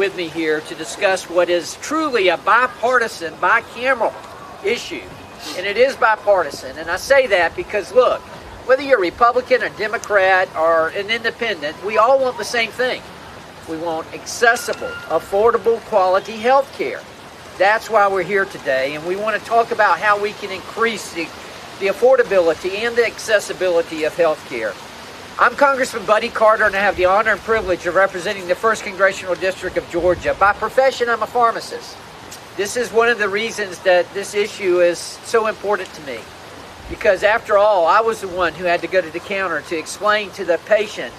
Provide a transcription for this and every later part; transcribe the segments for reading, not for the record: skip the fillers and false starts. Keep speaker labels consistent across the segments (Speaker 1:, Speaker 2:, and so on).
Speaker 1: with me here to discuss what is truly a bipartisan, bicameral issue. And it is bipartisan. And I say that because, look, whether you're a Republican, a Democrat, or an independent, we all want the same thing. We want accessible, affordable, quality health care. That's why we're here today. And we want to talk about how we can increase the affordability and the accessibility of health care. I'm Congressman Buddy Carter, and I have the honor and privilege of representing the 1st Congressional District of Georgia. By profession, I'm a pharmacist. This is one of the reasons that this issue is so important to me. Because after all, I was the one who had to go to the counter to explain to the patient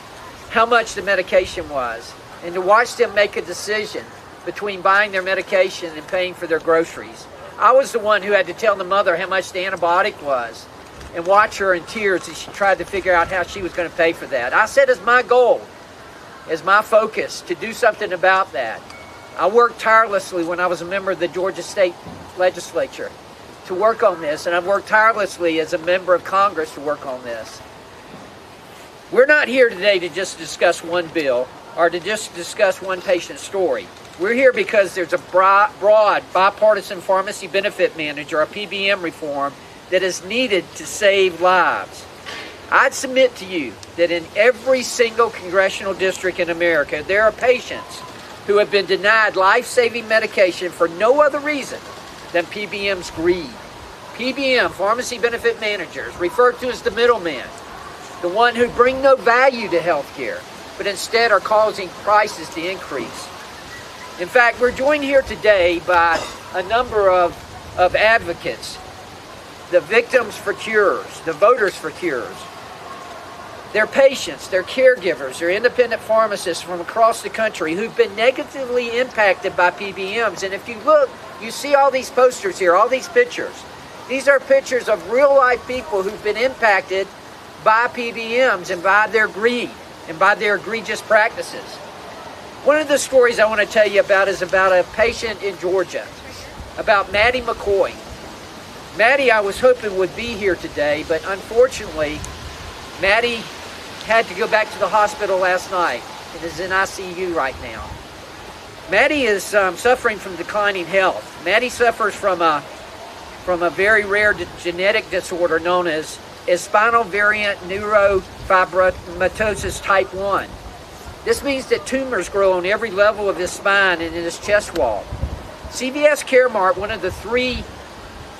Speaker 1: how much the medication was, and to watch them make a decision between buying their medication and paying for their groceries. I was the one who had to tell the mother how much the antibiotic was and watch her in tears as she tried to figure out how she was going to pay for that. I said as my goal, as my focus, to do something about that. I worked tirelessly when I was a member of the Georgia State Legislature to work on this, and I've worked tirelessly as a member of Congress to work on this. We're not here today to just discuss one bill or to just discuss one patient's story. We're here because there's a broad bipartisan pharmacy benefit manager, or PBM reform, that is needed to save lives. I'd submit to you that in every single congressional district in America, there are patients who have been denied life-saving medication for no other reason than PBM's greed. PBM, pharmacy benefit managers, referred to as the middleman, the one who bring no value to health care, but instead are causing prices to increase. In fact, we're joined here today by a number of advocates, the victims for cures, the voters for cures. They're patients, they're caregivers, they're independent pharmacists from across the country who've been negatively impacted by PBMs. And if you look, you see all these posters here, all these pictures. These are pictures of real-life people who've been impacted by PBMs and by their greed and by their egregious practices. One of the stories I want to tell you about is about a patient in Georgia, about Maddie McCoy. Maddie, I was hoping would be here today, but unfortunately, Maddie had to go back to the hospital last night. It is in ICU right now. Maddie is suffering from declining health. Maddie suffers from a very rare genetic disorder known as spinal variant neurofibromatosis type 1. This means that tumors grow on every level of his spine and in his chest wall. CVS Caremark, one of the three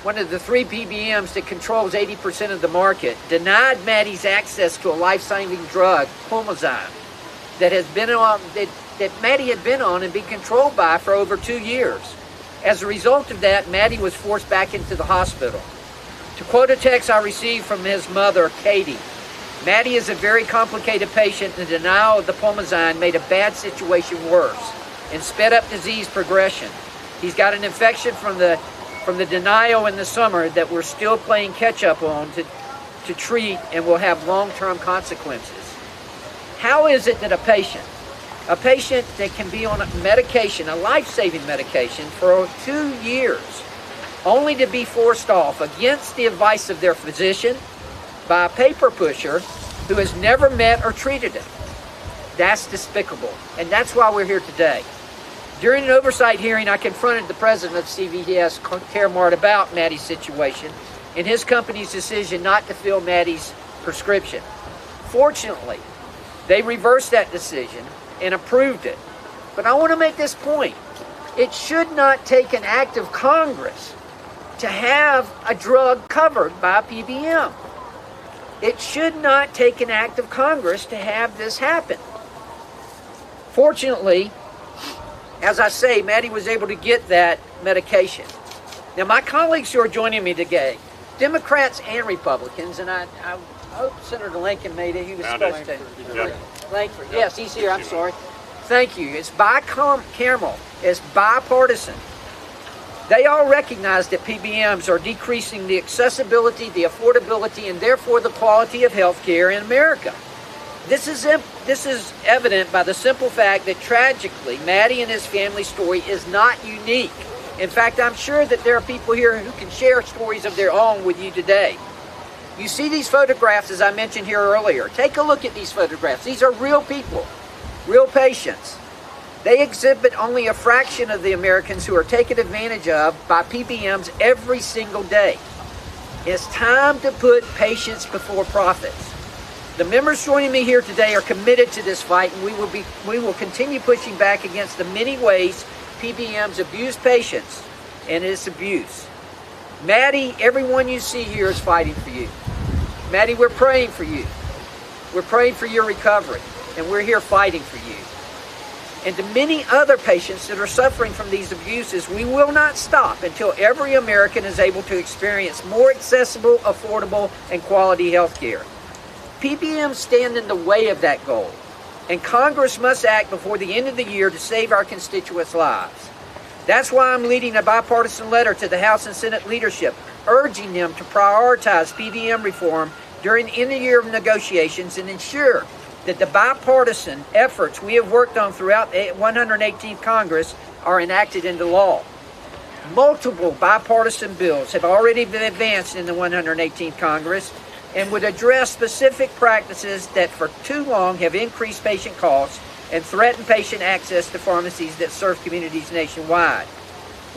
Speaker 1: PBMs that controls 80% of the market, denied Maddie's access to a life-saving drug, Pulmazine, that Maddie had been on and been controlled by for over 2 years. As a result of that, Maddie was forced back into the hospital. To quote a text I received from his mother, Katie, Maddie is a very complicated patient, and the denial of the Pulmazine made a bad situation worse and sped up disease progression. He's got an infection from the denial in the summer that we're still playing catch up on to treat and will have long-term consequences. How is it that a patient that can be on a medication, a life-saving medication for 2 years, only to be forced off against the advice of their physician by a paper pusher who has never met or treated him? That's despicable, and that's why we're here today. During an oversight hearing, I confronted the president of CVS Caremark about Maddie's situation and his company's decision not to fill Maddie's prescription. Fortunately, they reversed that decision and approved it. But I want to make this point. It should not take an act of Congress to have a drug covered by a PBM. It should not take an act of Congress to have this happen. Fortunately, as I say, Maddie was able to get that medication. Now, my colleagues who are joining me today, Democrats and Republicans, and I hope Senator Lincoln made it. He was supposed to. Langford. Yes, he's here. I'm sorry. Thank you. It's bicameral. It's bipartisan. They all recognize that PBMs are decreasing the accessibility, the affordability, and therefore the quality of health care in America. This is evident by the simple fact that tragically, Maddie and his family story is not unique. In fact, I'm sure that there are people here who can share stories of their own with you today. You see these photographs, as I mentioned here earlier. Take a look at these photographs. These are real people, real patients. They exhibit only a fraction of the Americans who are taken advantage of by PBMs every single day. It's time to put patients before profits. The members joining me here today are committed to this fight, and we will continue pushing back against the many ways PBMs abuse patients and its abuse. Maddie, everyone you see here is fighting for you. Maddie, we're praying for you. We're praying for your recovery, and we're here fighting for you. And to many other patients that are suffering from these abuses, we will not stop until every American is able to experience more accessible, affordable, and quality health care. PBMs stand in the way of that goal, and Congress must act before the end of the year to save our constituents' lives. That's why I'm leading a bipartisan letter to the House and Senate leadership, urging them to prioritize PBM reform during the end of year negotiations and ensure that the bipartisan efforts we have worked on throughout the 118th Congress are enacted into law. Multiple bipartisan bills have already been advanced in the 118th Congress and would address specific practices that for too long have increased patient costs and threaten patient access to pharmacies that serve communities nationwide.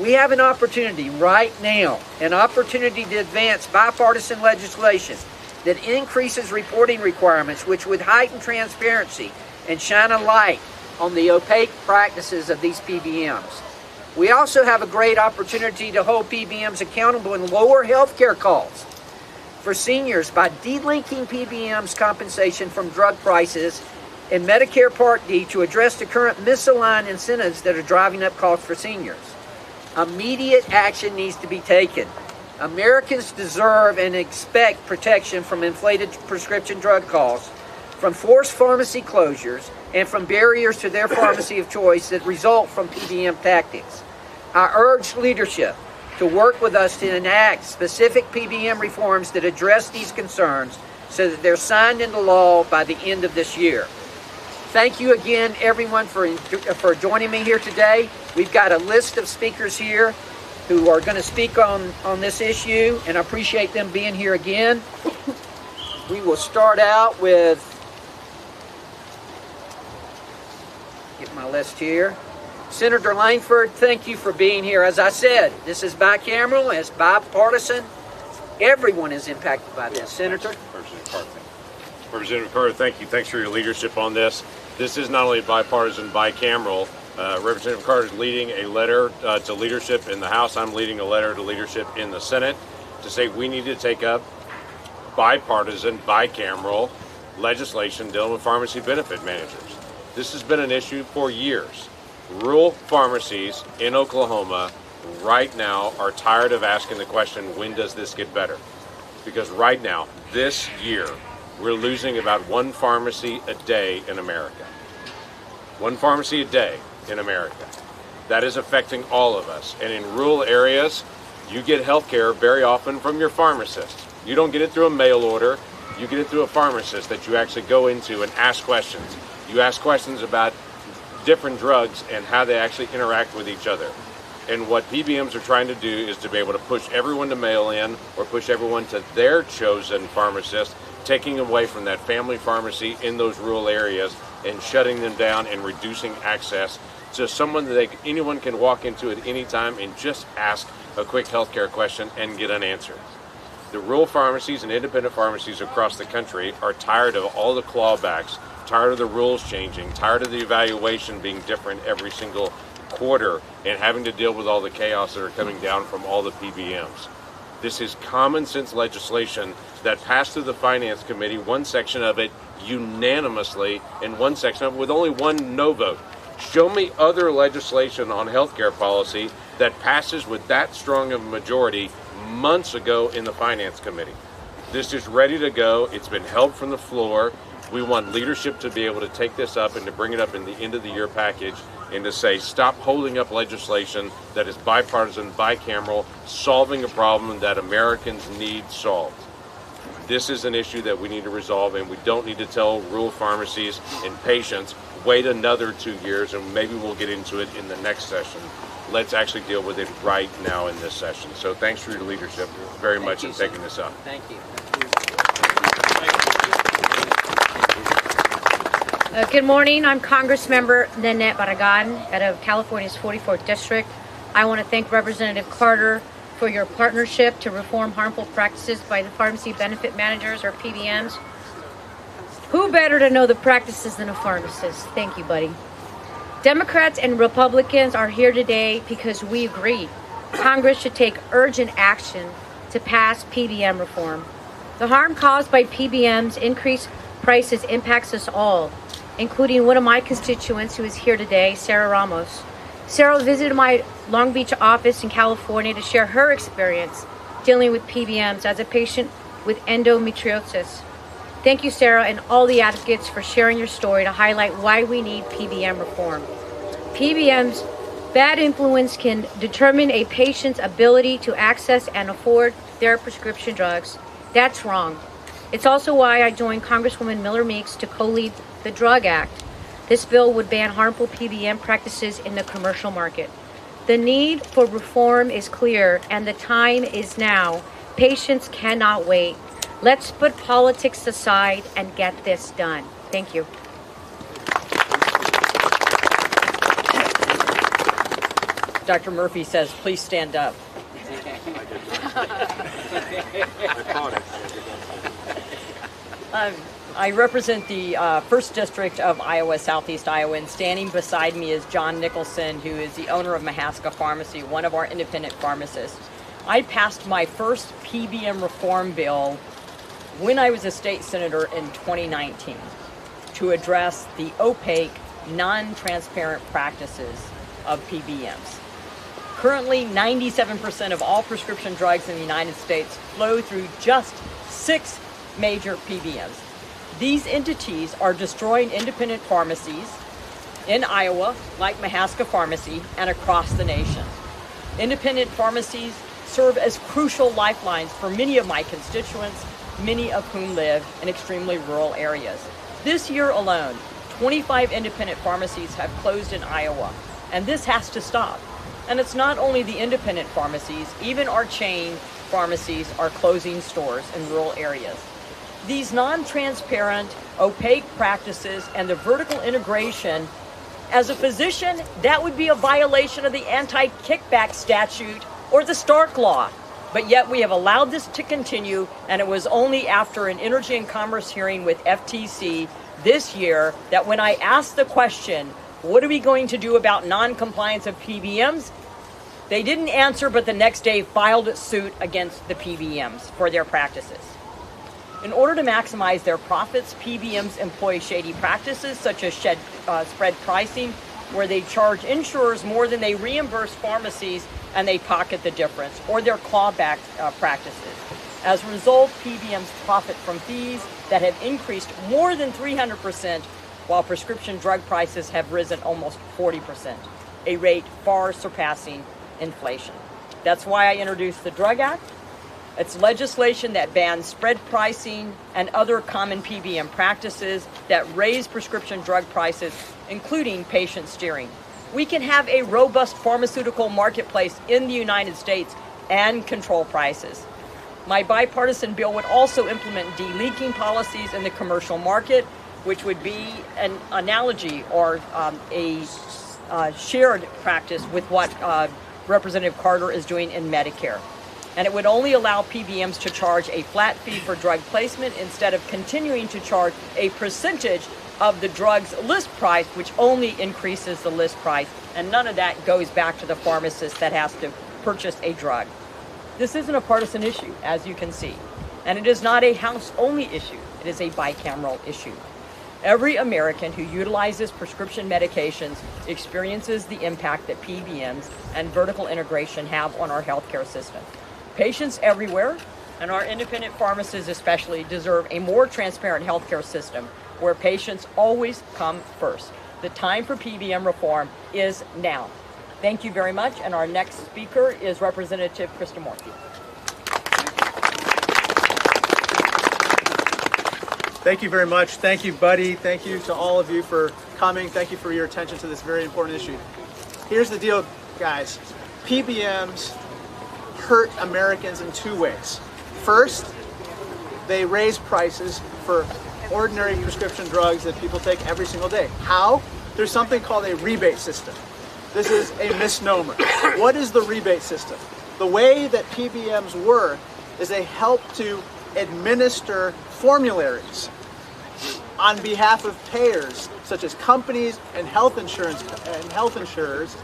Speaker 1: We have an opportunity right now, an opportunity to advance bipartisan legislation that increases reporting requirements, which would heighten transparency and shine a light on the opaque practices of these PBMs. We also have a great opportunity to hold PBMs accountable and lower healthcare costs for seniors by delinking PBM's compensation from drug prices in Medicare Part D to address the current misaligned incentives that are driving up costs for seniors. Immediate action needs to be taken. Americans deserve and expect protection from inflated prescription drug costs, from forced pharmacy closures, and from barriers to their pharmacy of choice that result from PBM tactics. I urge leadership to work with us to enact specific PBM reforms that address these concerns so that they're signed into law by the end of this year. Thank you again, everyone, for joining me here today. We've got a list of speakers here who are going to speak on this issue, and I appreciate them being here again. We will start out with, get my list here. Senator Langford, thank you for being here. As I said, this is bicameral, it's bipartisan. Everyone is impacted by this. Senator?
Speaker 2: Representative Carter, thank you. Thanks for your leadership on this. This is not only bipartisan, bicameral. Representative Carter is leading a letter to leadership in the House. I'm leading a letter to leadership in the Senate to say we need to take up bipartisan, bicameral legislation dealing with pharmacy benefit managers. This has been an issue for years. Rural pharmacies in Oklahoma right now are tired of asking the question, when does this get better? Because right now, this year, we're losing about one pharmacy a day in America. One pharmacy a day in America. That is affecting all of us. And in rural areas, you get health care very often from your pharmacist. You don't get it through a mail order. You get it through a pharmacist that you actually go into and ask questions. You ask questions about different drugs and how they actually interact with each other. And what PBMs are trying to do is to be able to push everyone to mail in or push everyone to their chosen pharmacist, taking away from that family pharmacy in those rural areas and shutting them down and reducing access to someone that anyone can walk into at any time and just ask a quick healthcare question and get an answer. The rural pharmacies and independent pharmacies across the country are tired of all the clawbacks, tired of the rules changing, tired of the evaluation being different every single quarter and having to deal with all the chaos that are coming down from all the PBMs. This is common sense legislation that passed through the Finance Committee, one section of it unanimously and one section of it with only one no vote. Show me other legislation on healthcare policy that passes with that strong of a majority months ago in the Finance Committee. This is ready to go. It's been held from the floor. We want leadership to be able to take this up and to bring it up in the end of the year package and to say, stop holding up legislation that is bipartisan, bicameral, solving a problem that Americans need solved. This is an issue that we need to resolve, and we don't need to tell rural pharmacies and patients, wait another 2 years, and maybe we'll get into it in the next session. Let's actually deal with it right now in this session. So thanks for your leadership very much in taking this up.
Speaker 1: Thank you.
Speaker 3: Good morning. I'm Congressmember Nanette Barragan out of California's 44th District. I want to thank Representative Carter for your partnership to reform harmful practices by the pharmacy benefit managers, or PBMs. Who better to know the practices than a pharmacist? Thank you, buddy. Democrats and Republicans are here today because we agree Congress should take urgent action to pass PBM reform. The harm caused by PBMs' increased prices impacts us all, including one of my constituents who is here today, Sarah Ramos. Sarah visited my Long Beach office in California to share her experience dealing with PBMs as a patient with endometriosis. Thank you, Sarah, and all the advocates for sharing your story to highlight why we need PBM reform. PBM's bad influence can determine a patient's ability to access and afford their prescription drugs. That's wrong. It's also why I joined Congresswoman Miller Meeks to co-lead the Drug Act. This bill would ban harmful PBM practices in the commercial market. The need for reform is clear, and the time is now. Patients cannot wait. Let's put politics aside and get this done. Thank you.
Speaker 4: Dr. Murphy says, please stand up. I represent the 1st District of Iowa, Southeast Iowa, and standing beside me is John Nicholson, who is the owner of Mahaska Pharmacy, one of our independent pharmacists. I passed my first PBM reform bill when I was a state senator in 2019 to address the opaque, non-transparent practices of PBMs. Currently, 97% of all prescription drugs in the United States flow through just 6 major PBMs. These entities are destroying independent pharmacies in Iowa, like Mahaska Pharmacy, and across the nation. Independent pharmacies serve as crucial lifelines for many of my constituents, many of whom live in extremely rural areas. This year alone, 25 independent pharmacies have closed in Iowa, and this has to stop. And it's not only the independent pharmacies, even our chain pharmacies are closing stores in rural areas. These non-transparent, opaque practices and the vertical integration, as a physician, that would be a violation of the anti-kickback statute or the Stark Law. But yet we have allowed this to continue, and it was only after an Energy and Commerce hearing with FTC this year that when I asked the question, what are we going to do about non-compliance of PBMs? They didn't answer, but the next day filed suit against the PBMs for their practices. In order to maximize their profits, PBMs employ shady practices such as spread pricing, where they charge insurers more than they reimburse pharmacies and they pocket the difference, or their clawback practices. As a result, PBMs profit from fees that have increased more than 300%, while prescription drug prices have risen almost 40%, a rate far surpassing inflation. That's why I introduced the Drug Act. It's legislation that bans spread pricing and other common PBM practices that raise prescription drug prices, including patient steering. We can have a robust pharmaceutical marketplace in the United States and control prices. My bipartisan bill would also implement de-leaking policies in the commercial market, which would be an analogy or a shared practice with what Representative Carter is doing in Medicare. And it would only allow PBMs to charge a flat fee for drug placement instead of continuing to charge a percentage of the drug's list price, which only increases the list price. And none of that goes back to the pharmacist that has to purchase a drug. This isn't a partisan issue, as you can see. And it is not a House-only issue. It is a bicameral issue. Every American who utilizes prescription medications experiences the impact that PBMs and vertical integration have on our healthcare system. Patients everywhere, and our independent pharmacists especially, deserve a more transparent healthcare system where patients always come first. The time for PBM reform is now. Thank you very much, and our next speaker is Representative Kristamorphy.
Speaker 5: Thank you very much. Thank you, buddy. Thank you to all of you for coming. Thank you for your attention to this very important issue. Here's the deal, guys. PBMs hurt Americans in 2 ways. First, they raise prices for ordinary prescription drugs that people take every single day. How? There's something called a rebate system. This is a misnomer. What is the rebate system? The way that PBMs work is they help to administer formularies on behalf of payers, such as companies and health insurers.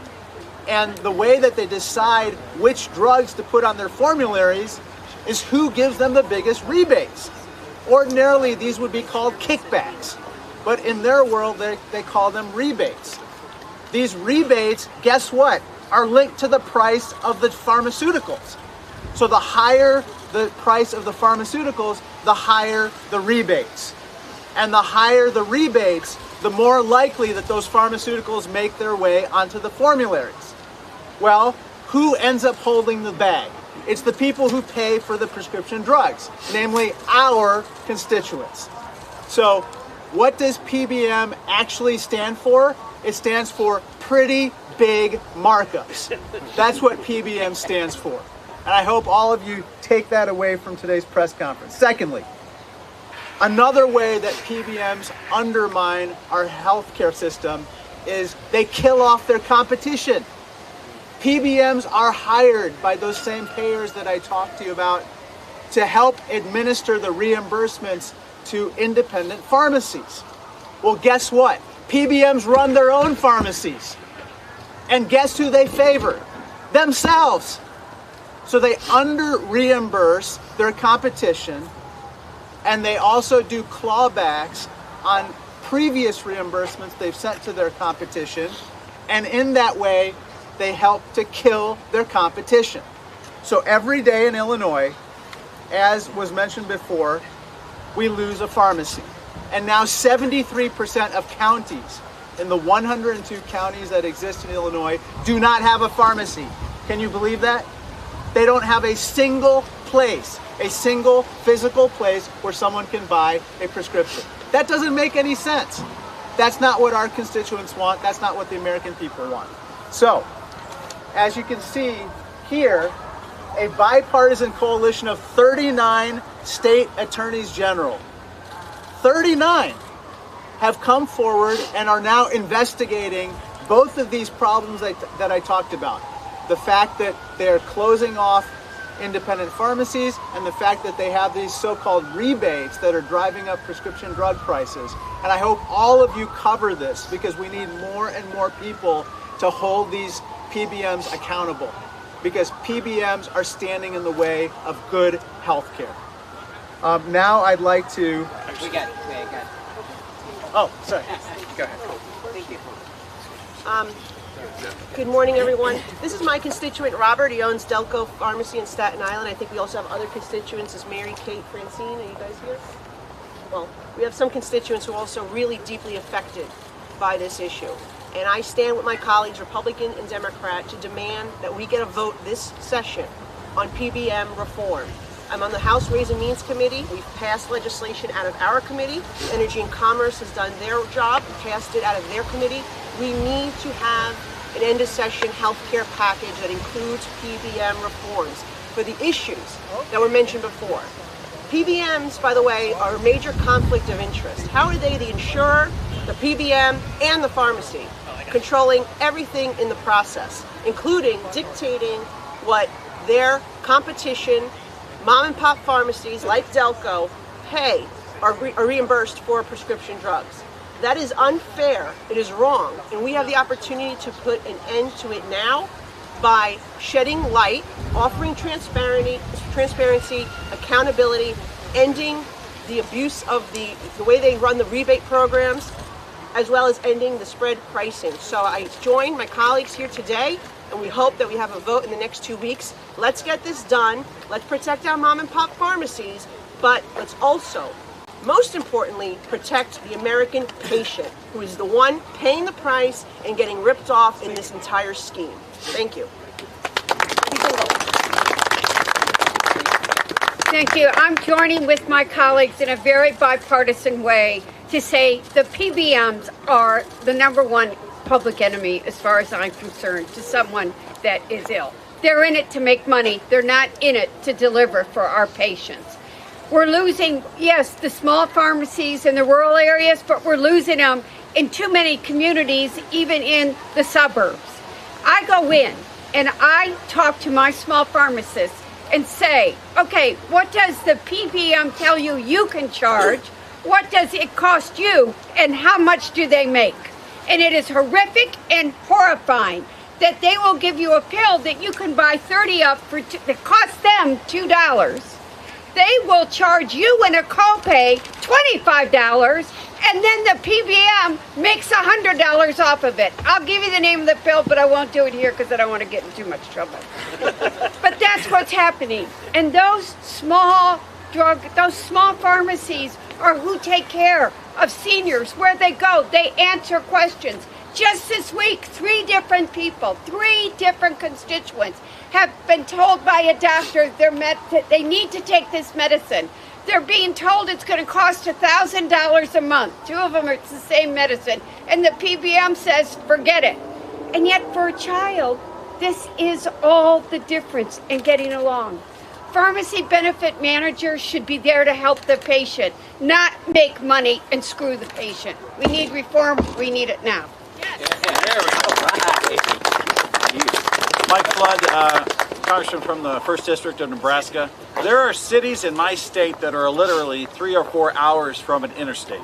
Speaker 5: And the way that they decide which drugs to put on their formularies is who gives them the biggest rebates. Ordinarily, these would be called kickbacks, but in their world, they call them rebates. These rebates, guess what, are linked to the price of the pharmaceuticals. So the higher the price of the pharmaceuticals, the higher the rebates. And the higher the rebates, the more likely that those pharmaceuticals make their way onto the formularies. Well, who ends up holding the bag? It's the people who pay for the prescription drugs, namely our constituents. So what does PBM actually stand for? It stands for pretty big markups. That's what PBM stands for. And I hope all of you take that away from today's press conference. Secondly, another way that PBMs undermine our healthcare system is they kill off their competition. PBMs are hired by those same payers that I talked to you about to help administer the reimbursements to independent pharmacies. Well, guess what? PBMs run their own pharmacies. And guess who they favor? Themselves. So they under-reimburse their competition, and they also do clawbacks on previous reimbursements they've sent to their competition, and in that way, they help to kill their competition. So every day in Illinois, as was mentioned before, we lose a pharmacy. And now 73% of counties in the 102 counties that exist in Illinois do not have a pharmacy. Can you believe that? They don't have a single place, a single physical place where someone can buy a prescription. That doesn't make any sense. That's not what our constituents want. That's not what the American people want. So, as you can see here, a bipartisan coalition of 39 state attorneys general, 39, have come forward and are now investigating both of these problems that I talked about. The fact that they're closing off independent pharmacies and the fact that they have these so-called rebates that are driving up prescription drug prices. And I hope all of you cover this because we need more and more people to hold these PBMs accountable because PBMs are standing in the way of good health care. Now I'd like to...
Speaker 1: We got it.
Speaker 5: Oh, sorry. Go ahead.
Speaker 6: Thank you. Good morning, everyone. This is my constituent, Robert. He owns Delco Pharmacy in Staten Island. I think we also have other constituents as Mary, Kate, Francine. Are you guys here? Well, we have some constituents who are also really deeply affected by this issue. And I stand with my colleagues, Republican and Democrat, to demand that we get a vote this session on PBM reform. I'm on the House Ways and Means Committee. We've passed legislation out of our committee. Energy and Commerce has done their job, passed it out of their committee. We need to have an end-of-session health care package that includes PBM reforms for the issues that were mentioned before. PBMs, by the way, are a major conflict of interest. How are they the insurer, the PBM, and the pharmacy, controlling everything in the process, including dictating what their competition, mom and pop pharmacies like Delco, pay or are reimbursed for prescription drugs? That is unfair, it is wrong, and we have the opportunity to put an end to it now by shedding light, offering transparency, accountability, ending the abuse of the way they run the rebate programs, as well as ending the spread pricing. So I join my colleagues here today, and we hope that we have a vote in the next 2 weeks. Let's get this done. Let's protect our mom and pop pharmacies, but let's also, most importantly, protect the American patient, who is the one paying the price and getting ripped off in this entire scheme. Thank you.
Speaker 7: Thank you. I'm joining with my colleagues in a very bipartisan way to say the PBMs are the #1 public enemy, as far as I'm concerned, to someone that is ill. They're in it to make money. They're not in it to deliver for our patients. We're losing, yes, the small pharmacies in the rural areas, but we're losing them in too many communities, even in the suburbs. I go in and I talk to my small pharmacists and say, okay, what does the PBM tell you you can charge? What does it cost you? And how much do they make? And it is horrific and horrifying that they will give you a pill that you can buy 30 of for that costs them $2. They will charge you in a copay $25, and then the PBM makes $100 off of it. I'll give you the name of the pill, but I won't do it here because I don't want to get in too much trouble. But that's what's happening. And those small pharmacies are who take care of seniors where they go. They answer questions. Just this week, 3 different people, 3 different constituents have been told by a doctor that they need to take this medicine. They're being told it's going to cost $1,000 a month. 2 of them are the same medicine. And the PBM says, forget it. And yet for a child, this is all the difference in getting along. Pharmacy benefit managers should be there to help the patient, not make money and screw the patient. We need reform. We need it now.
Speaker 5: Mike Flood, Congressman from the 1st District of Nebraska. There are cities in my state that are literally 3 or 4 hours from an interstate.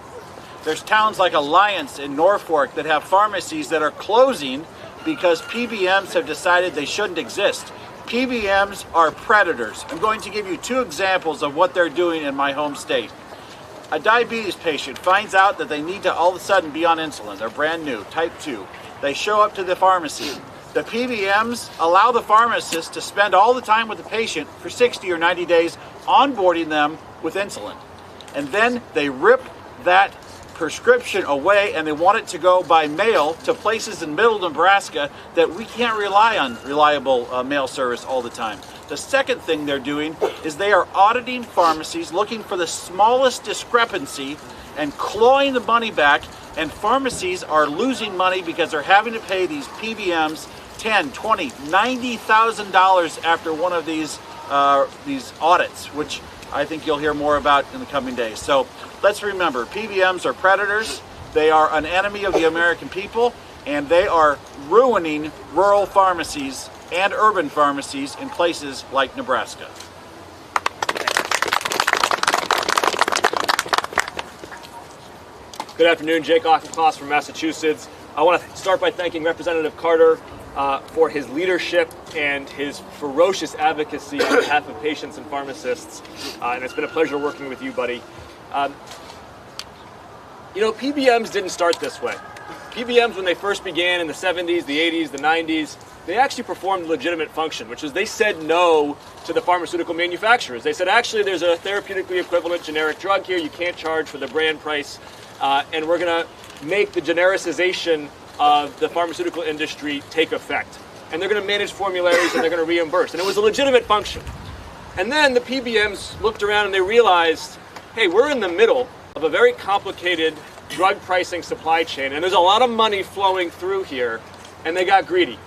Speaker 5: There's towns like Alliance in Norfolk that have pharmacies that are closing because PBMs have decided they shouldn't exist. PBMs are predators. I'm going to give you 2 examples of what they're doing in my home state. A diabetes patient finds out that they need to all of a sudden be on insulin. They're brand new, type 2. They show up to the pharmacy. The PBMs allow the pharmacist to spend all the time with the patient for 60 or 90 days onboarding them with insulin. And then they rip that prescription away and they want it to go by mail to places in middle Nebraska that we can't rely on reliable mail service all the time. The second thing they're doing is they are auditing pharmacies, looking for the smallest discrepancy and clawing the money back, and pharmacies are losing money because they're having to pay these PBMs $10,000, $20,000, $90,000 after one of these audits, which I think you'll hear more about in the coming days. So let's remember, PBMs are predators. They are an enemy of the American people, and they are ruining rural pharmacies and urban pharmacies in places like Nebraska.
Speaker 8: Good afternoon, Jake Auchincloss from Massachusetts. I want to start by thanking Representative Carter for his leadership and his ferocious advocacy on behalf of patients and pharmacists. And it's been a pleasure working with you, buddy. You know, PBMs didn't start this way. PBMs, when they first began in the 70s, the 80s, the 90s, they actually performed a legitimate function, which is they said no to the pharmaceutical manufacturers. They said, actually, there's a therapeutically equivalent generic drug here. You can't charge for the brand price. And we're going to make the genericization of the pharmaceutical industry take effect. And they're going to manage formularies and they're going to reimburse. And it was a legitimate function. And then the PBMs looked around and they realized, hey, we're in the middle of a very complicated drug pricing supply chain. And there's a lot of money flowing through here. And they got greedy.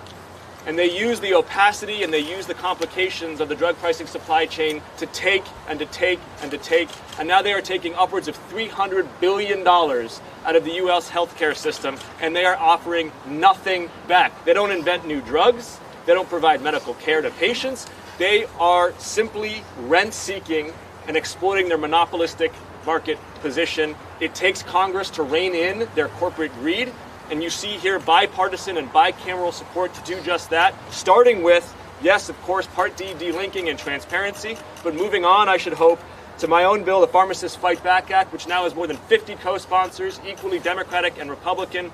Speaker 8: And they used the opacity and they used the complications of the drug pricing supply chain to take and to take and to take. And now they are taking upwards of $300 billion out of the U.S. healthcare system, and they are offering nothing back. They don't invent new drugs. They don't provide medical care to patients. They are simply rent-seeking and exploiting their monopolistic market position. It takes Congress to rein in their corporate greed. And you see here bipartisan and bicameral support to do just that, starting with, yes, of course, Part D delinking and transparency, but moving on, I should hope, to my own bill, the Pharmacists Fight Back Act, which now has more than 50 co-sponsors, equally Democratic and Republican,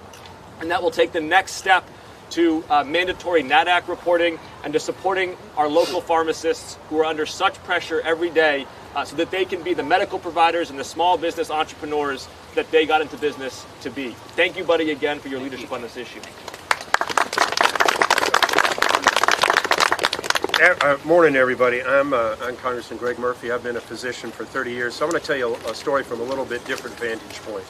Speaker 8: and that will take the next step to mandatory NADAC reporting and to supporting our local pharmacists who are under such pressure every day so that they can be the medical providers and the small business entrepreneurs that they got into business to be. Thank you, buddy, again for your leadership on this issue.
Speaker 9: Morning, everybody. I'm Congressman Greg Murphy. I've been a physician for 30 years, so I'm going to tell you a story from a little bit different vantage point.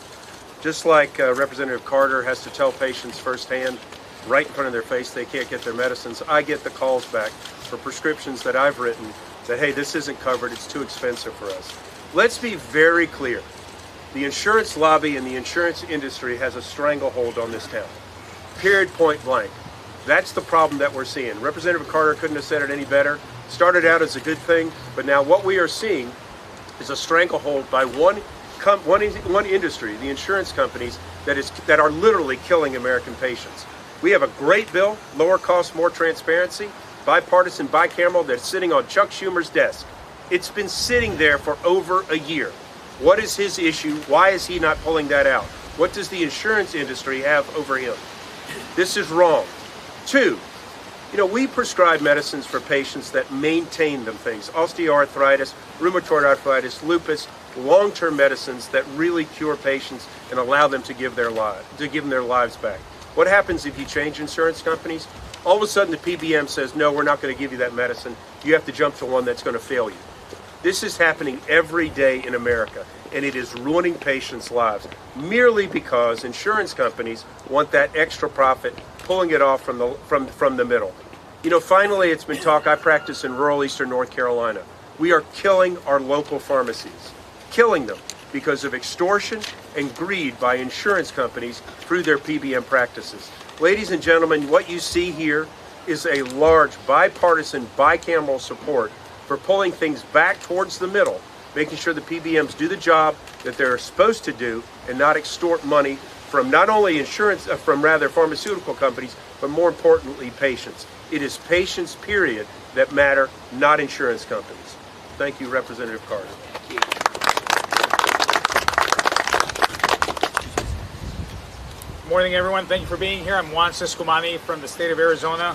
Speaker 9: Just like Representative Carter has to tell patients firsthand, right in front of their face, they can't get their medicines, I get the calls back for prescriptions that I've written that, hey, this isn't covered, it's too expensive for us. Let's be very clear. The insurance lobby and the insurance industry has a stranglehold on this town. Period, point blank. That's the problem that we're seeing. Representative Carter couldn't have said it any better. Started out as a good thing, but now what we are seeing is a stranglehold by one industry, the insurance companies, that are literally killing American patients. We have a great bill, lower cost, more transparency, bipartisan, bicameral, that's sitting on Chuck Schumer's desk. It's been sitting there for over a year. What is his issue? Why is he not pulling that out? What does the insurance industry have over him? This is wrong. Two, we prescribe medicines for patients that maintain them things. Osteoarthritis, rheumatoid arthritis, lupus, long-term medicines that really cure patients and allow them to give them their lives back. What happens if you change insurance companies? All of a sudden the PBM says, no, we're not going to give you that medicine. You have to jump to one that's going to fail you. This is happening every day in America, and it is ruining patients' lives merely because insurance companies want that extra profit, pulling it off from the middle. Finally, it's been talk. I practice in rural eastern North Carolina. We are killing our local pharmacies, killing them because of extortion and greed by insurance companies through their PBM practices. Ladies and gentlemen, what you see here is a large bipartisan, bicameral support for pulling things back towards the middle, making sure the PBMs do the job that they're supposed to do and not extort money from not only pharmaceutical companies, but more importantly, patients. It is patients, period, that matter, not insurance companies. Thank you, Representative Carter.
Speaker 10: Good morning, everyone. Thank you for being here. I'm Juan Siscomani from the state of Arizona,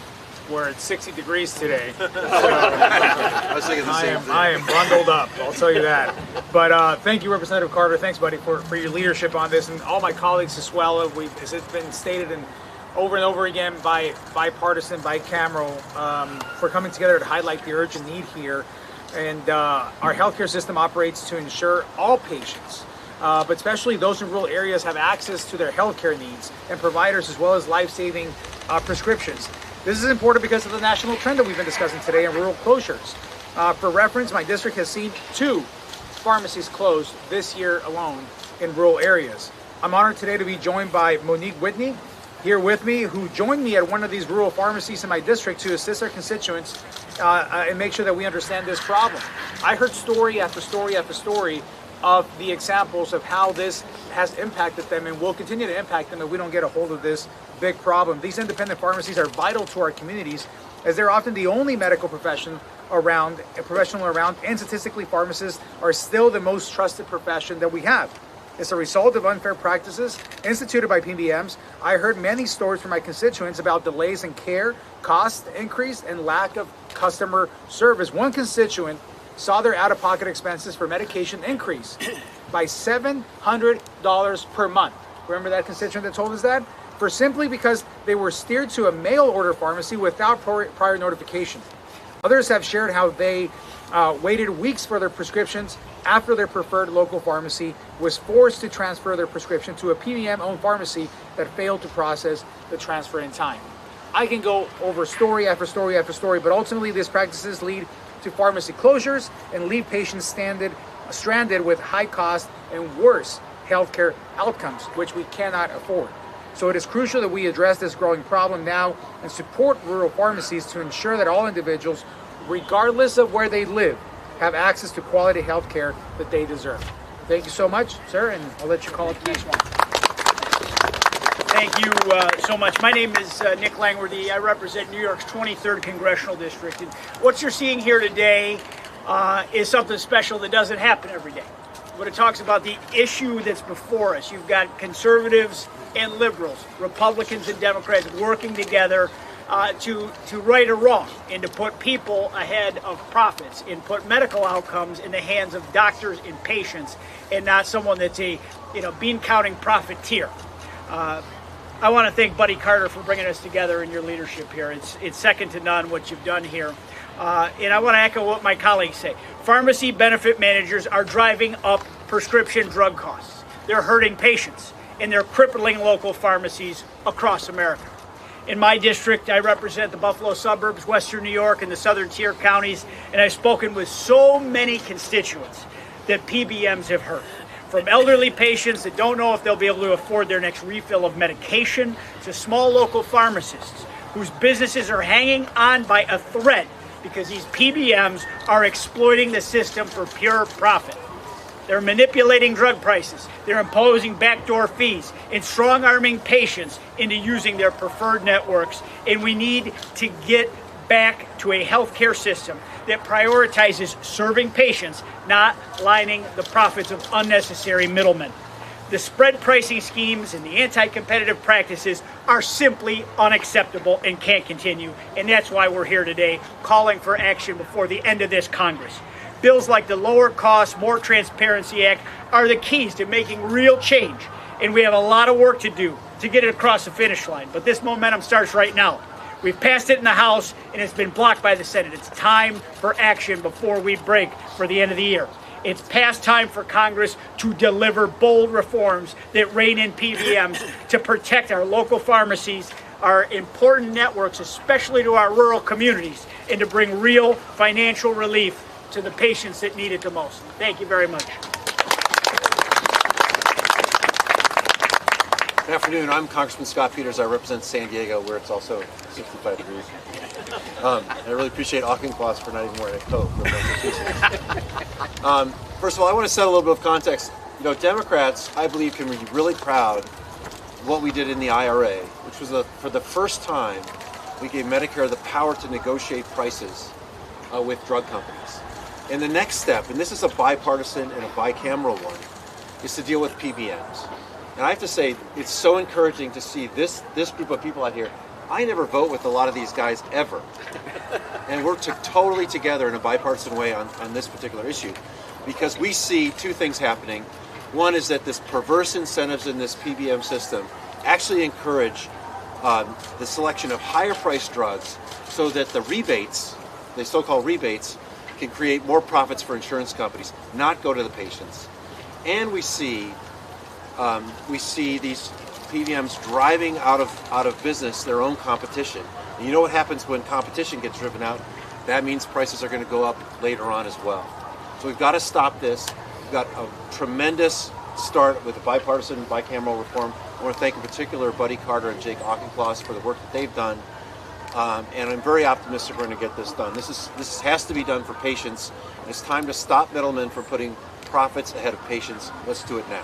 Speaker 10: where it's 60 degrees today. So
Speaker 5: I was thinking the same thing.
Speaker 10: I am bundled up, I'll tell you that. But thank you, Representative Carter. Thanks, buddy, for your leadership on this, and all my colleagues as well. As it's been stated over and over again by bipartisan, bicameral, for coming together to highlight the urgent need here. And our healthcare system operates to ensure all patients, but especially those in rural areas, have access to their healthcare needs and providers, as well as life-saving prescriptions. This is important because of the national trend that we've been discussing today in rural closures. For reference, my district has seen 2 pharmacies closed this year alone in rural areas. I'm honored today to be joined by Monique Whitney here with me, who joined me at one of these rural pharmacies in my district to assist our constituents and make sure that we understand this problem. I heard story after story after story of the examples of how this has impacted them and will continue to impact them if we don't get a hold of this big problem. These independent pharmacies are vital to our communities, as they're often the only medical professional around, and statistically pharmacists are still the most trusted profession that we have. It's a result of unfair practices instituted by PBMs. I heard many stories from my constituents about delays in care, cost increase, and lack of customer service. One constituent saw their out-of-pocket expenses for medication increase by $700 per month. Remember that constituent that told us that? For simply because they were steered to a mail-order pharmacy without prior notification. Others have shared how they waited weeks for their prescriptions after their preferred local pharmacy was forced to transfer their prescription to a PBM-owned pharmacy that failed to process the transfer in time. I can go over story after story after story, but ultimately these practices lead to pharmacy closures and leave patients stranded with high cost and worse healthcare outcomes, which we cannot afford. So it is crucial that we address this growing problem now and support rural pharmacies to ensure that all individuals, regardless of where they live, have access to quality health care that they deserve. Thank you so much, sir, and I'll let you call up the next one.
Speaker 11: Thank you so much. My name is Nick Langworthy. I represent New York's 23rd Congressional District. And what you're seeing here today is something special that doesn't happen every day. But it talks about the issue that's before us. You've got conservatives and liberals, Republicans and Democrats working together to right a wrong and to put people ahead of profits and put medical outcomes in the hands of doctors and patients and not someone that's a bean counting profiteer. I want to thank Buddy Carter for bringing us together in your leadership here. It's second to none what you've done here. And I want to echo what my colleagues say. Pharmacy benefit managers are driving up prescription drug costs. They're hurting patients, and they're crippling local pharmacies across America. In my district, I represent the Buffalo suburbs, Western New York, and the southern tier counties, and I've spoken with so many constituents that PBMs have hurt. From elderly patients that don't know if they'll be able to afford their next refill of medication, to small local pharmacists whose businesses are hanging on by a thread because these PBMs are exploiting the system for pure profit. They're manipulating drug prices, they're imposing backdoor fees, and strong-arming patients into using their preferred networks. And we need to get back to a healthcare system that prioritizes serving patients, not lining the profits of unnecessary middlemen. The spread pricing schemes and the anti-competitive practices are simply unacceptable and can't continue, and that's why we're here today calling for action before the end of this Congress. Bills like the Lower Cost, More Transparency Act are the keys to making real change, and we have a lot of work to do to get it across the finish line, but this momentum starts right now. We've passed it in the House, and it's been blocked by the Senate. It's time for action before we break for the end of the year. It's past time for Congress to deliver bold reforms that rein in PBMs to protect our local pharmacies, our important networks, especially to our rural communities, and to bring real financial relief to the patients that need it the most. Thank you very much.
Speaker 12: Good afternoon. I'm Congressman Scott Peters. I represent San Diego, where it's also 65 degrees. I really appreciate Auchincloss for not even wearing a coat. First of all, I want to set a little bit of context. You know, Democrats, I believe, can be really proud of what we did in the IRA, which was for the first time we gave Medicare the power to negotiate prices with drug companies. And the next step, and this is a bipartisan and a bicameral one, is to deal with PBMs. And I have to say, it's so encouraging to see this group of people out here. I never vote with a lot of these guys ever. And we're totally together in a bipartisan way on this particular issue, because we see two things happening. One is that this perverse incentives in this PBM system actually encourage the selection of higher priced drugs so that the rebates, the so-called rebates, can create more profits for insurance companies, not go to the patients. And we see these PBMs driving out of business their own competition. And you know what happens when competition gets driven out? That means prices are going to go up later on as well. So we've got to stop this. We've got a tremendous start with the bipartisan, bicameral reform. I want to thank in particular Buddy Carter and Jake Auchincloss for the work that they've done. And I'm very optimistic we're going to get this done. This has to be done for patients. It's time to stop middlemen from putting profits ahead of patients. Let's do it now.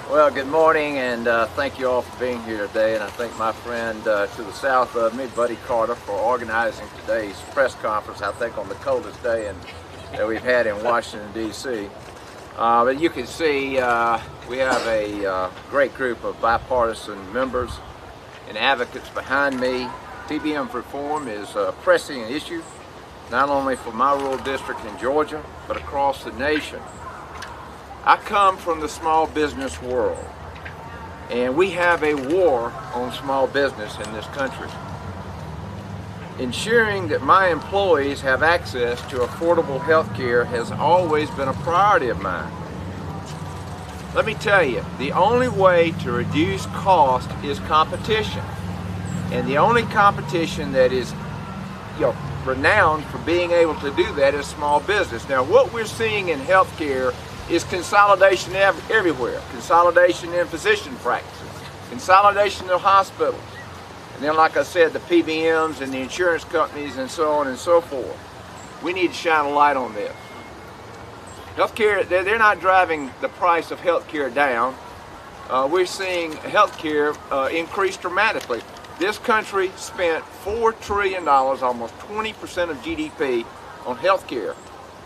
Speaker 13: Well, good morning, and thank you all for being here today. And I thank my friend to the south of me, Buddy Carter, for organizing today's press conference, I think on the coldest day that we've had in Washington, D.C. But you can see we have a great group of bipartisan members and advocates behind me. PBM reform is a pressing issue, not only for my rural district in Georgia, but across the nation. I come from the small business world, and we have a war on small business in this country. Ensuring that my employees have access to affordable health care has always been a priority of mine. Let me tell you, the only way to reduce cost is competition. And the only competition that is, renowned for being able to do that is small business. Now, what we're seeing in healthcare is consolidation everywhere. Consolidation in physician practices, consolidation in hospitals, and then, like I said, the PBMs and the insurance companies and so on and so forth. We need to shine a light on this. Healthcare, they're not driving the price of healthcare down. We're seeing healthcare increase dramatically. This country spent $4 trillion, almost 20% of GDP, on healthcare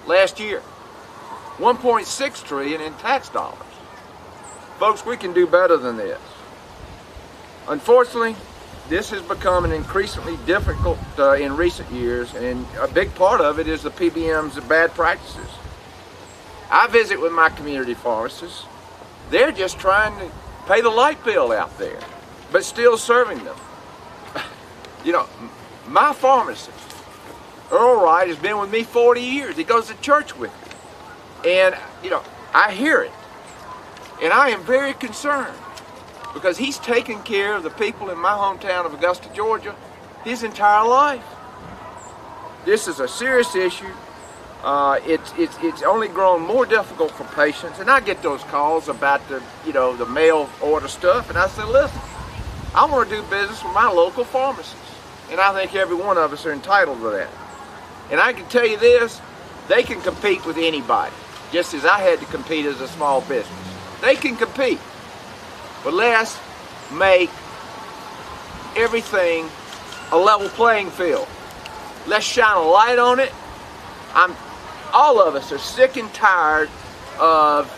Speaker 13: last year. $1.6 trillion in tax dollars. Folks, we can do better than this. Unfortunately, this has become an increasingly difficult in recent years, and a big part of it is the PBM's bad practices. I visit with my community pharmacists. They're just trying to pay the light bill out there, but still serving them. My pharmacist, Earl Wright, has been with me 40 years. He goes to church with me. And, I hear it. And I am very concerned because he's taken care of the people in my hometown of Augusta, Georgia, his entire life. This is a serious issue. It's only grown more difficult for patients, and I get those calls about the mail order stuff, and I say, listen, I want to do business with my local pharmacists, and I think every one of us are entitled to that. And I can tell you this, they can compete with anybody, just as I had to compete as a small business. They can compete, but let's make everything a level playing field. Let's shine a light on it. All of us are sick and tired of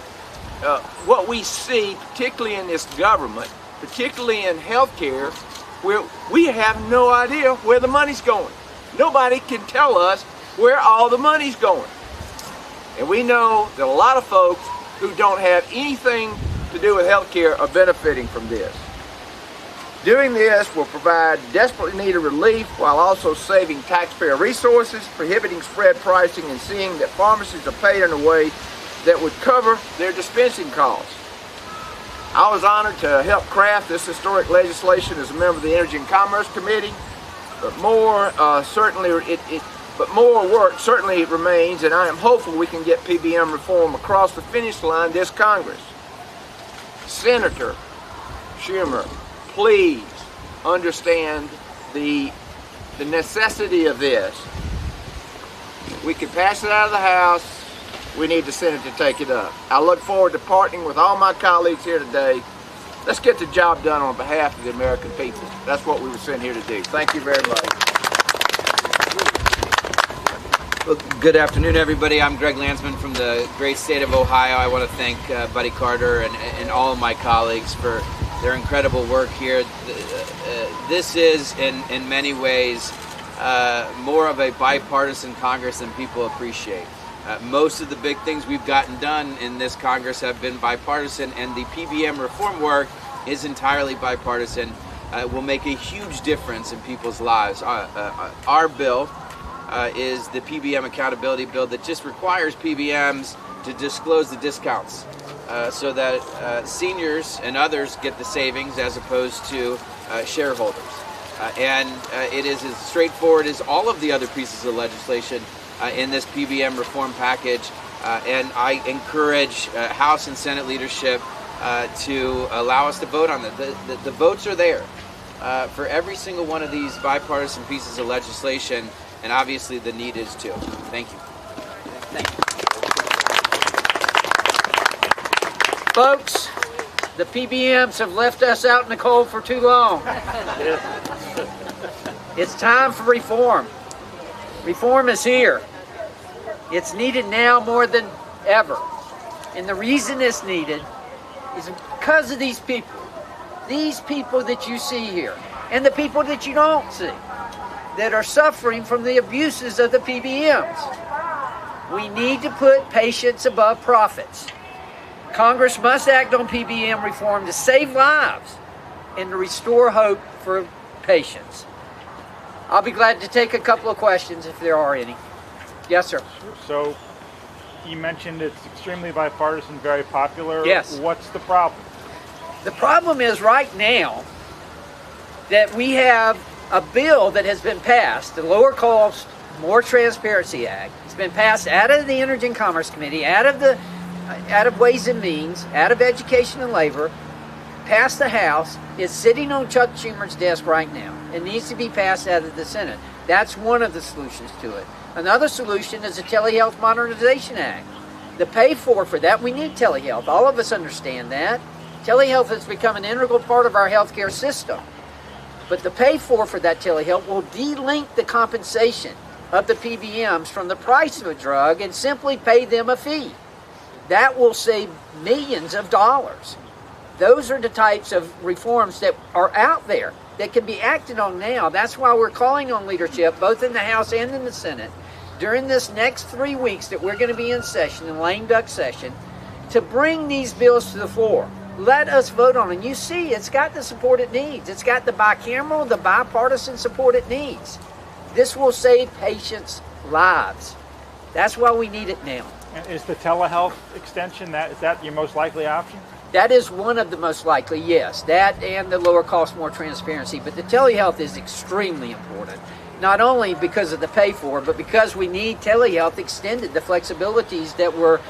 Speaker 13: what we see, particularly in this government, particularly in healthcare, where we have no idea where the money's going. Nobody can tell us where all the money's going. And we know that a lot of folks who don't have anything to do with healthcare are benefiting from this. Doing this will provide desperately needed relief while also saving taxpayer resources, prohibiting spread pricing, and seeing that pharmacies are paid in a way that would cover their dispensing costs. I was honored to help craft this historic legislation as a member of the Energy and Commerce Committee, but more work certainly remains, and I am hopeful we can get PBM reform across the finish line this Congress. Senator Schumer, please understand the necessity of this. We can pass it out of the House. We need the Senate to take it up. I look forward to partnering with all my colleagues here today. Let's get the job done on behalf of the American people. That's what we were sent here to do. Thank you very much.
Speaker 14: Well, good afternoon, everybody. I'm Greg Landsman from the great state of Ohio. I want to thank Buddy Carter and all of my colleagues for their incredible work here. This is, in many ways, more of a bipartisan Congress than people appreciate. Most of the big things we've gotten done in this Congress have been bipartisan, and the PBM reform work is entirely bipartisan. It will make a huge difference in people's lives. Our bill is the PBM accountability bill that just requires PBMs to disclose the discounts so that seniors and others get the savings as opposed to shareholders. And it is as straightforward as all of the other pieces of legislation in this PBM reform package. And I encourage House and Senate leadership to allow us to vote on it. The votes are there for every single one of these bipartisan pieces of legislation, and obviously the need is too. Thank you.
Speaker 1: Thank you. Folks, the PBMs have left us out in the cold for too long. It's time for reform. Reform is here. It's needed now more than ever. And the reason it's needed is because of these people that you see here, and the people that you don't see, that are suffering from the abuses of the PBMs. We need to put patients above profits. Congress must act on PBM reform to save lives and to restore hope for patients. I'll be glad to take a couple of questions if there are any. Yes, sir.
Speaker 15: So you mentioned it's extremely bipartisan, very popular.
Speaker 1: Yes.
Speaker 15: What's the problem?
Speaker 1: The problem is right now that we have a bill that has been passed, the Lower Cost, More Transparency Act. It's been passed out of the Energy and Commerce Committee, out of Ways and Means, out of Education and Labor, passed the House. It's sitting on Chuck Schumer's desk right now. It needs to be passed out of the Senate. That's one of the solutions to it. Another solution is the Telehealth Modernization Act. The pay for that, we need telehealth. All of us understand that. Telehealth has become an integral part of our healthcare system. But the pay for that telehealth will de-link the compensation of the PBMs from the price of a drug and simply pay them a fee. That will save millions of dollars. Those are the types of reforms that are out there that can be acted on now. That's why we're calling on leadership, both in the House and in the Senate, during this next 3 weeks that we're going to be in session, in lame duck session, to bring these bills to the floor. Let us vote on it. You see, it's got the support it needs. It's got the bicameral, the bipartisan support it needs. This will save patients' lives. That's why we need it now.
Speaker 15: Is the telehealth extension, is that your most likely option?
Speaker 1: That is one of the most likely, yes. That and the lower cost, more transparency. But the telehealth is extremely important. not only because of the pay for, but because we need telehealth extended, the flexibilities that were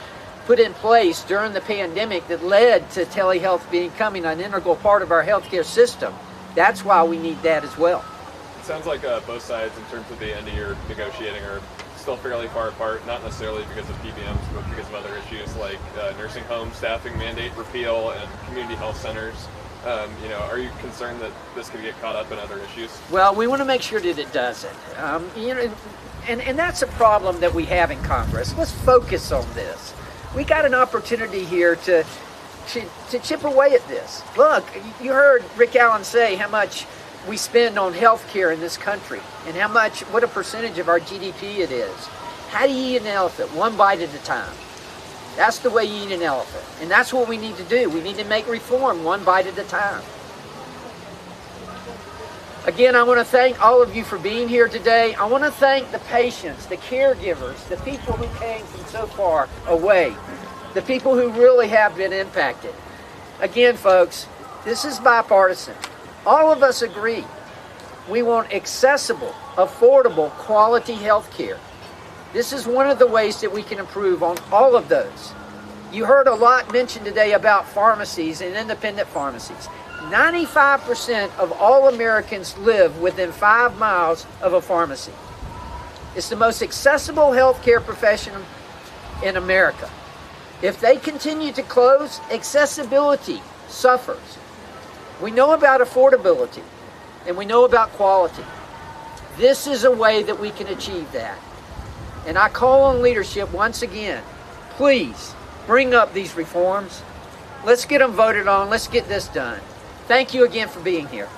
Speaker 1: put in place during the pandemic that led to telehealth becoming an integral part of our healthcare system. That's why we need that as well.
Speaker 16: It sounds like both sides in terms of the end of year negotiating are still fairly far apart, not necessarily because of PBMs, but because of other issues like nursing home staffing mandate repeal and community health centers. Are you concerned that this could get caught up in other issues?
Speaker 1: Well, we want to make sure that it doesn't. And that's a problem that we have in Congress. Let's focus on this. We got an opportunity here to chip away at this. Look, you heard Rick Allen say how much we spend on health care in this country and what a percentage of our GDP it is. How do you eat an elephant? One bite at a time. That's the way you eat an elephant. And that's what we need to do. We need to make reform one bite at a time. Again, I want to thank all of you for being here today. I want to thank the patients, the caregivers, the people who came from so far away, the people who really have been impacted. Again, folks, this is bipartisan. All of us agree. We want accessible, affordable, quality health care. This is one of the ways that we can improve on all of those. You heard a lot mentioned today about pharmacies and independent pharmacies. 95% of all Americans live within 5 miles of a pharmacy. It's the most accessible healthcare profession in America. If they continue to close, accessibility suffers. We know about affordability and we know about quality. This is a way that we can achieve that. And I call on leadership once again, please bring up these reforms. Let's get them voted on. Let's get this done. Thank you again for being here.